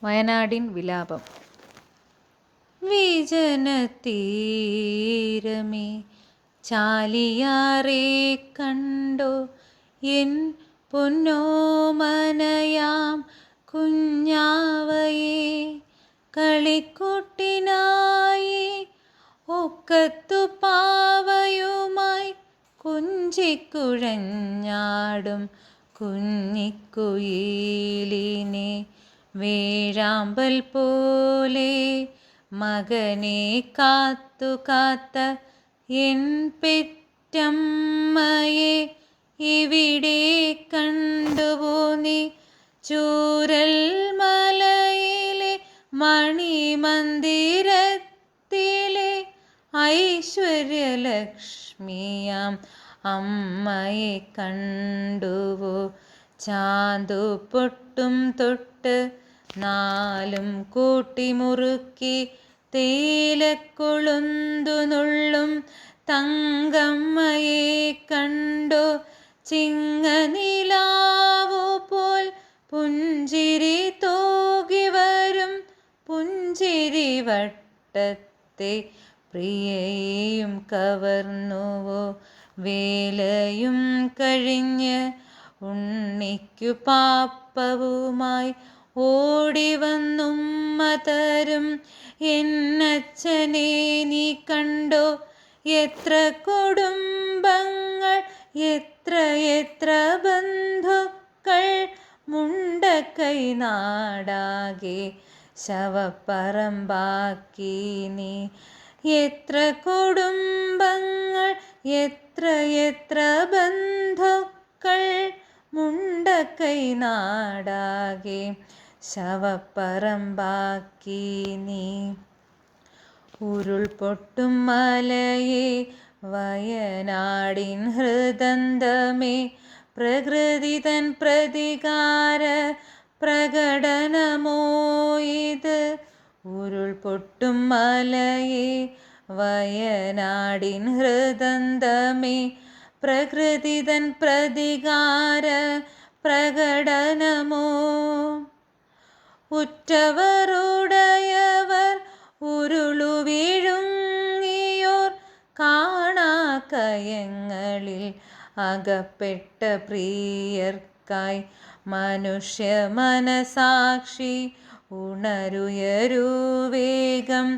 വയനാടിൻ വിലാപം. വിജനതീരമേ ചാലിയാറെ കണ്ടോ എൻ പൊന്നോമനയാം കുഞ്ഞാവയെ, കളിക്കുട്ടിനായി ഒക്കത്തുപാവയുമായി കുഞ്ചിക്കുഴഞ്ഞാടും കുഞ്ഞിക്കുയിലിനെ, വേഴാമ്പൽ പോലെ മകനെ കാത്തു കാത്ത എൻ പെറ്റമ്മയെ ഇവിടെ കണ്ടുപോ നീ. ചൂരൽ മലയിലെ മണിമന്ദിരത്തിലെ ഐശ്വര്യലക്ഷ്മിയാം അമ്മയെ കണ്ടുവോ? ചാന്തുപൊട്ടും തൊട്ട് നാലും കൂട്ടിമുറുക്കി തേയിലക്കൊളുന്തു നുള്ളും തങ്കമ്മയെ കണ്ടോ? ചിങ്ങനിലാവു പോൽ പുഞ്ചിരി തൂകി വരും പുഞ്ചിരി വട്ടത്തെ പ്രിയയെയും കവർന്നുവോ? വേലയും കഴിഞ്ഞ് ഉണ്ണിക്കു പാപ്പവുമായി ഓടിവന്നുമ്മ തരും എന്നച്ഛനെ നീ കണ്ടോ? എത്ര കുടുംബങ്ങൾ, എത്ര എത്ര ബന്ധുക്കൾ, മുണ്ടക്കൈ നാടാകെ ശവപ്പറമ്പാക്കി നീ. എത്ര കുടുംബങ്ങൾ, എത്ര എത്ര ബന്ധുക്കൾ, മുണ്ടക്കൈ നാടാകെ ശവപ്പറമ്പാക്കി നീ. ഉരുൾപൊട്ടും മലയെ വയനാടിൻ ഹൃദന്തമേ, പ്രകൃതി തൻ പ്രതികാര പ്രകടനമോ ഇത്? ഉരുൾപൊട്ടും മലയെ വയനാടിൻ ഹൃദന്തമേ, പ്രകൃതി തൻ പ്രതികാര പ്രകടനമോ? ഉറ്റവരുടയവർ ഉരുളു വീഴുങ്ങിയോർ, കാണാക്കയങ്ങളിൽ അകപ്പെട്ട പ്രിയർക്കായി മനുഷ്യ മനസാക്ഷി ഉണരുയരൂ വേഗം.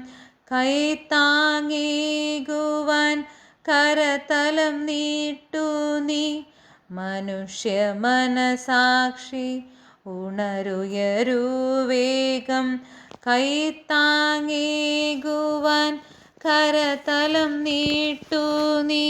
കൈത്താങ്ങേകുവാൻ കരതലം നീട്ടു നീ. മനുഷ്യ മനസാക്ഷി ഉണരുയരൂ വേഗം. കൈത്താങ്ങേകുവാൻ കരതലം നീട്ടു നീ.